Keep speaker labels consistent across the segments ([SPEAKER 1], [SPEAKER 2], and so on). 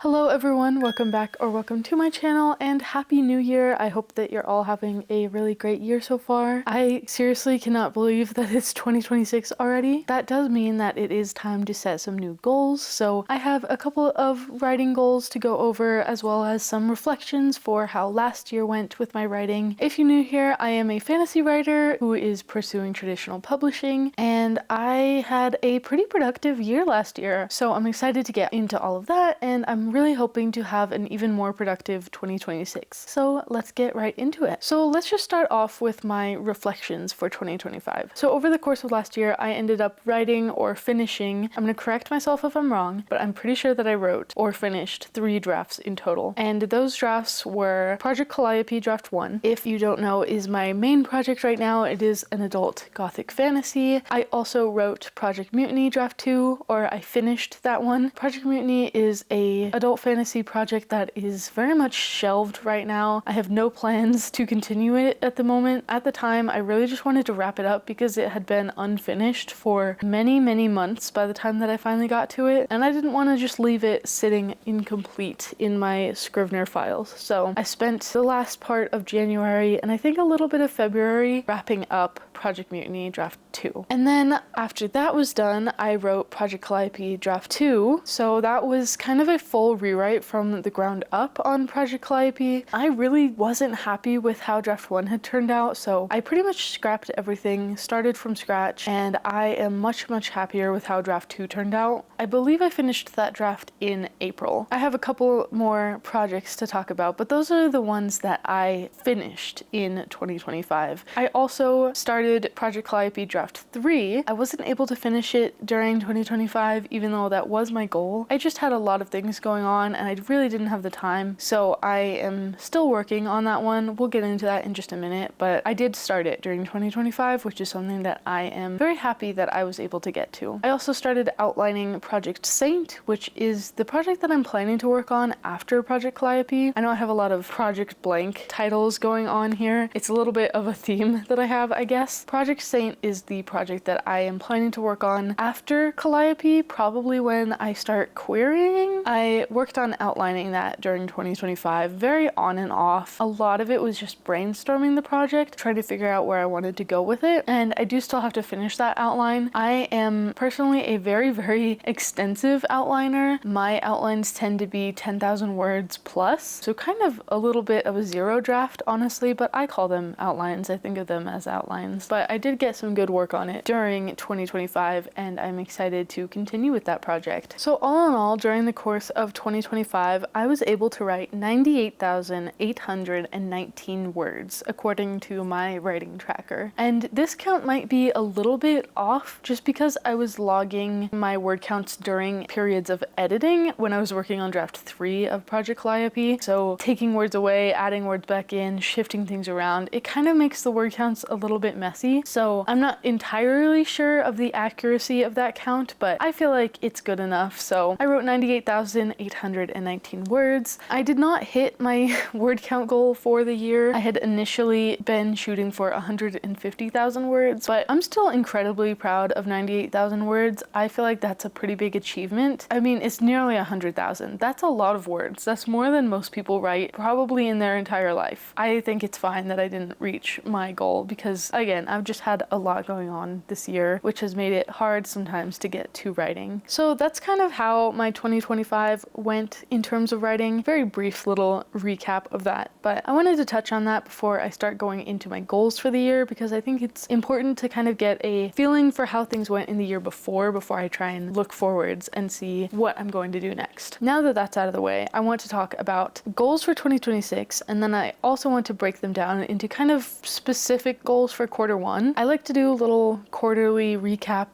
[SPEAKER 1] Hello everyone, welcome back or welcome to my channel and happy new year. I hope that you're all having a really great year so far. I seriously cannot believe that it's 2026 already. That does mean that it is time to set some new goals. So I have a couple of writing goals to go over, as well as some reflections for how last year went with my writing. If you're new here, I am a fantasy writer who is pursuing traditional publishing, and I had a pretty productive year last year. So I'm excited to get into all of that, and I'm really hoping to have an even more productive 2026. So let's get right into it. So let's just start off with my reflections for 2025. So over the course of last year, I ended up writing or finishing, I'm going to correct myself if I'm wrong, but I'm pretty sure that I wrote or finished 3 drafts in total. And those drafts were Project Calliope Draft 1. If you don't know, is my main project right now. It is an adult gothic fantasy. I also wrote Project Mutiny Draft 2, or I finished that one. Project Mutiny is a adult fantasy project that is very much shelved right now. I have no plans to continue it at the moment. At the time, I really just wanted to wrap it up because it had been unfinished for many months by the time that I finally got to it, and I didn't want to just leave it sitting incomplete in my Scrivener files. So I spent the last part of January and I think a little bit of February wrapping up Project Mutiny Draft 2. And then after that was done, I wrote Project Calliope Draft 2. So that was kind of a full rewrite from the ground up on Project Calliope. I really wasn't happy with how Draft 1 had turned out, so I pretty much scrapped everything, started from scratch, and I am much happier with how Draft 2 turned out. I believe I finished that draft in April. I have a couple more projects to talk about, but those are the ones that I finished in 2025. I also started Project Calliope Draft 3. I wasn't able to finish it during 2025, even though that was my goal. I just had a lot of things going on and I really didn't have the time, so I am still working on that one. We'll get into that in just a minute, but I did start it during 2025, which is something that I am very happy that I was able to get to. I also started outlining Project Saint, which is the project that I'm planning to work on after Project Calliope. I know I have a lot of Project Blank titles going on here. It's a little bit of a theme that I have, I guess. Project Saint is the project that I am planning to work on after Calliope, probably when I start querying. I worked on outlining that during 2025, very on and off. A lot of it was just brainstorming the project, trying to figure out where I wanted to go with it, and I do still have to finish that outline. I am personally a very extensive outliner. My outlines tend to be 10,000 words plus, so kind of a little bit of a zero draft, honestly, but I call them outlines. I think of them as outlines. But I did get some good work on it during 2025, and I'm excited to continue with that project. So all in all, during the course of 2025, I was able to write 98,819 words, according to my writing tracker. And this count might be a little bit off, just because I was logging my word counts during periods of editing when I was working on Draft 3 of Project Calliope. So taking words away, adding words back in, shifting things around, it kind of makes the word counts a little bit messy. So I'm not entirely sure of the accuracy of that count, but I feel like it's good enough. So I wrote 98,819 words. I did not hit my word count goal for the year. I had initially been shooting for 150,000 words, but I'm still incredibly proud of 98,000 words. I feel like that's a pretty big achievement. I mean, it's nearly 100,000. That's a lot of words. That's more than most people write probably in their entire life. I think it's fine that I didn't reach my goal because, again, I've just had a lot going on this year, which has made it hard sometimes to get to writing. So that's kind of how my 2025 went in terms of writing. Very brief little recap of that, but I wanted to touch on that before I start going into my goals for the year, because I think it's important to kind of get a feeling for how things went in the year before I try and look forwards and see what I'm going to do next. Now that that's out of the way, I want to talk about goals for 2026, and then I also want to break them down into kind of specific goals for quarter one. I like to do little quarterly recap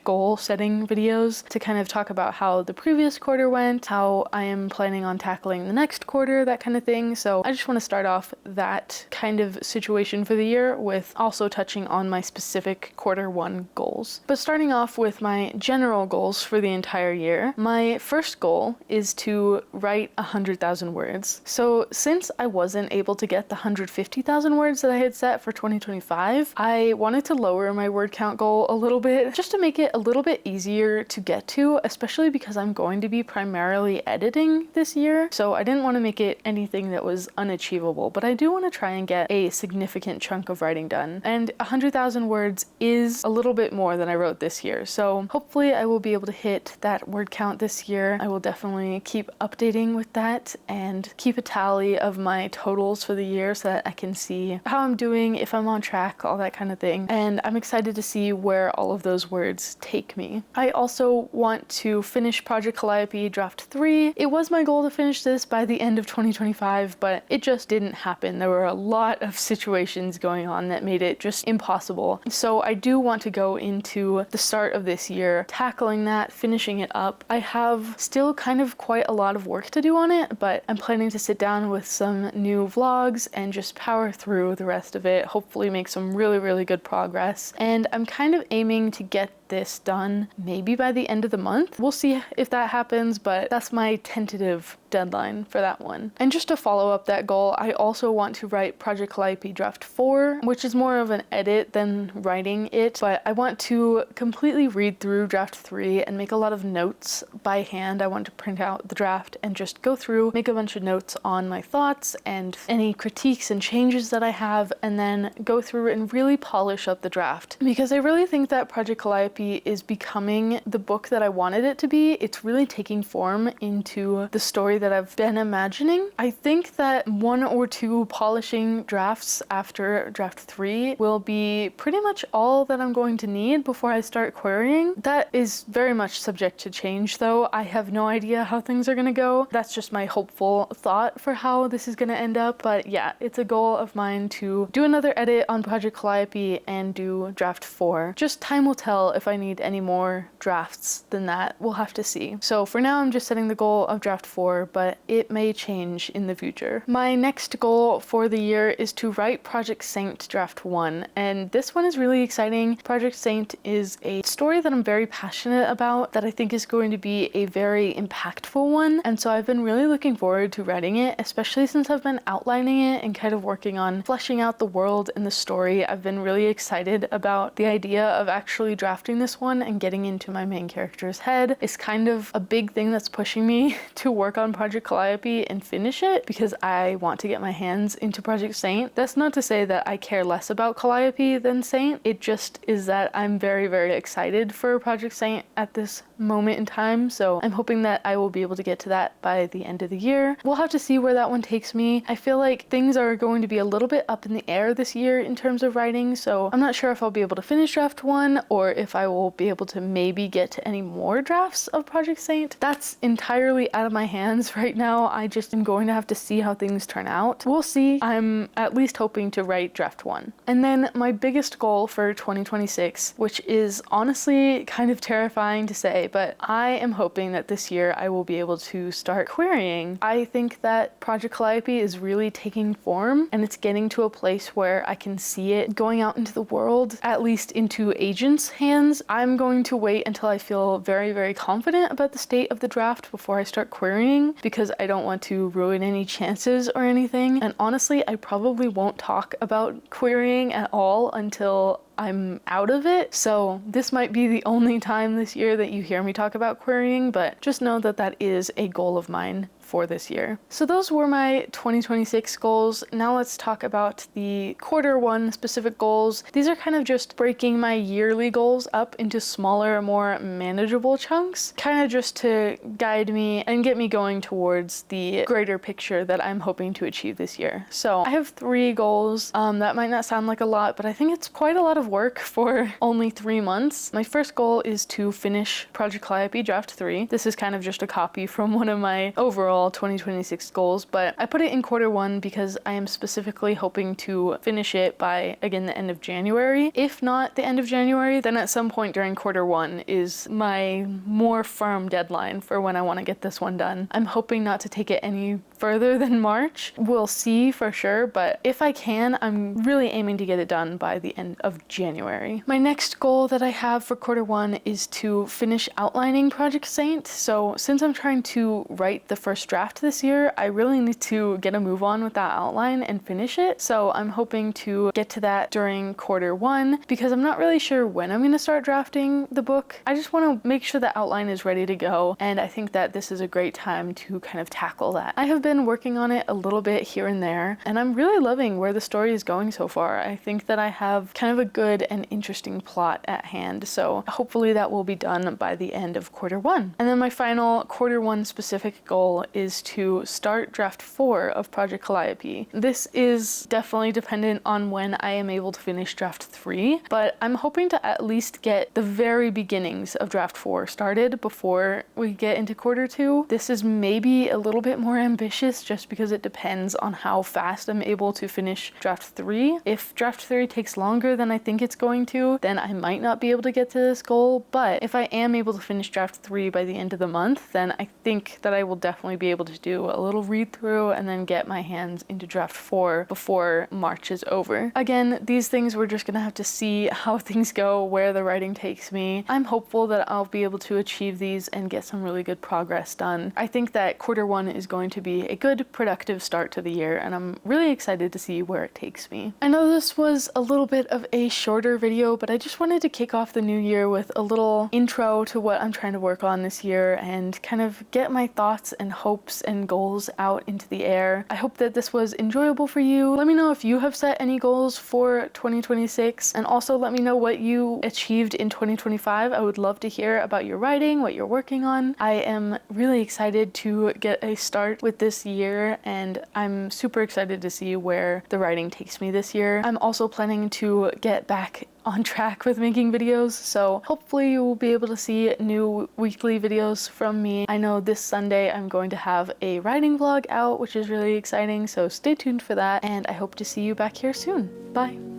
[SPEAKER 1] / goal setting videos to kind of talk about how the previous quarter went, how I am planning on tackling the next quarter, that kind of thing. So I just want to start off that kind of situation for the year with also touching on my specific quarter one goals. But starting off with my general goals for the entire year, my first goal is to write 100,000 words. So since I wasn't able to get the 150,000 words that I had set for 2025, 2025, I wanted to lower my word count goal a little bit just to make it a little bit easier to get to, especially because I'm going to be primarily editing this year. So I didn't want to make it anything that was unachievable, but I do want to try and get a significant chunk of writing done. And 100,000 words is a little bit more than I wrote this year. So hopefully I will be able to hit that word count this year. I will definitely keep updating with that and keep a tally of my totals for the year so that I can see how I'm doing, if I'm on track, all that kind of thing. And I'm excited to see where all of those words take me. I also want to finish Project Calliope Draft 3. It was my goal to finish this by the end of 2025, but it just didn't happen. There were a lot of situations going on that made it just impossible. So I do want to go into the start of this year tackling that, finishing it up. I have still kind of quite a lot of work to do on it, but I'm planning to sit down with some new vlogs and just power through the rest of it, hopefully make some really good progress. And I'm kind of aiming to get this done maybe by the end of the month. We'll see if that happens, but that's my tentative deadline for that one. And just to follow up that goal, I also want to write Project Calliope Draft 4, which is more of an edit than writing it, but I want to completely read through Draft 3 and make a lot of notes by hand. I want to print out the draft and just go through, make a bunch of notes on my thoughts and any critiques and changes that I have, and then go through and really polish up the draft. Because I really think that Project Calliope is becoming the book that I wanted it to be. It's really taking form into the story that I've been imagining. I think that 1 or 2 polishing drafts after Draft 3 will be pretty much all that I'm going to need before I start querying. That is very much subject to change though. I have no idea how things are gonna go. That's just my hopeful thought for how this is gonna end up. But yeah, it's a goal of mine to do another edit on Project Calliope and do Draft 4. Just time will tell if I need any more drafts than that. We'll have to see. So for now, I'm just setting the goal of Draft 4, but it may change in the future. My next goal for the year is to write Project Saint Draft 1, and this one is really exciting. Project Saint is a story that I'm very passionate about, that I think is going to be a very impactful one, and so I've been really looking forward to writing it, especially since I've been outlining it and kind of working on fleshing out the world and the story. I've been really excited about the idea of actually drafting this one and getting into my main character's head. It's kind of a big thing that's pushing me to work on Project Calliope and finish it because I want to get my hands into Project Saint. That's not to say that I care less about Calliope than Saint. It just is that I'm very excited for Project Saint at this moment in time. So I'm hoping that I will be able to get to that by the end of the year. We'll have to see where that one takes me. I feel like things are going to be a little bit up in the air this year in terms of writing. So I'm not sure if I'll be able to finish Draft 1 or if I will be able to maybe get to any more drafts of Project Saint. That's entirely out of my hands right now. I just am going to have to see how things turn out. We'll see. I'm at least hoping to write Draft 1. And then my biggest goal for 2026, which is honestly kind of terrifying to say, but I am hoping that this year I will be able to start querying. I think that Project Calliope is really taking form and it's getting to a place where I can see it going out into the world, at least into agents' hands. I'm going to wait until I feel very confident about the state of the draft before I start querying because I don't want to ruin any chances or anything. And honestly, I probably won't talk about querying at all until I'm out of it. So this might be the only time this year that you hear me talk about querying, but just know that that is a goal of mine for this year. So those were my 2026 goals. Now let's talk about the Q1 specific goals. These are kind of just breaking my yearly goals up into smaller, more manageable chunks, kind of just to guide me and get me going towards the greater picture that I'm hoping to achieve this year. So I have 3 goals. That might not sound like a lot, but I think it's quite a lot of work for only 3 months. My first goal is to finish Project Calliope Draft 3. This is kind of just a copy from one of my overall 2026 goals, but I put it in Q1 because I am specifically hoping to finish it by, again, the end of January. If not the end of January, then at some point during Q1 is my more firm deadline for when I want to get this one done. I'm hoping not to take it any further than March. We'll see for sure, but if I can, I'm really aiming to get it done by the end of January. My next goal that I have for quarter one is to finish outlining Project Saint. So since I'm trying to write the first draft this year, I really need to get a move on with that outline and finish it. So I'm hoping to get to that during quarter one because I'm not really sure when I'm going to start drafting the book. I just want to make sure the outline is ready to go, and I think that this is a great time to kind of tackle that. I have been working on it a little bit here and there, and I'm really loving where the story is going so far. I think that I have kind of a good and interesting plot at hand, so hopefully that will be done by the end of quarter one. And then my final quarter one specific goal is to start draft 4 of Project Calliope. This is definitely dependent on when I am able to finish draft 3, but I'm hoping to at least get the very beginnings of draft 4 started before we get into quarter 2. This is maybe a little bit more ambitious just because it depends on how fast I'm able to finish draft 3. If draft 3 takes longer than I think it's going to, then I might not be able to get to this goal, but if I am able to finish draft 3 by the end of the month, then I think that I will definitely be able to do a little read through and then get my hands into draft 4 before March is over. Again, these things we're just gonna have to see how things go, where the writing takes me. I'm hopeful that I'll be able to achieve these and get some really good progress done. I think that quarter one is going to be a good, productive start to the year, and I'm really excited to see where it takes me. I know this was a little bit of a shorter video, but I just wanted to kick off the new year with a little intro to what I'm trying to work on this year and kind of get my thoughts and hopes and goals out into the air. I hope that this was enjoyable for you. Let me know if you have set any goals for 2026, and also let me know what you achieved in 2025. I would love to hear about your writing, what you're working on. I am really excited to get a start with this year, and I'm super excited to see where the writing takes me this year. I'm also planning to get back on track with making videos, so hopefully you will be able to see new weekly videos from me. I know this Sunday I'm going to have a writing vlog out, which is really exciting, so stay tuned for that, and I hope to see you back here soon. Bye!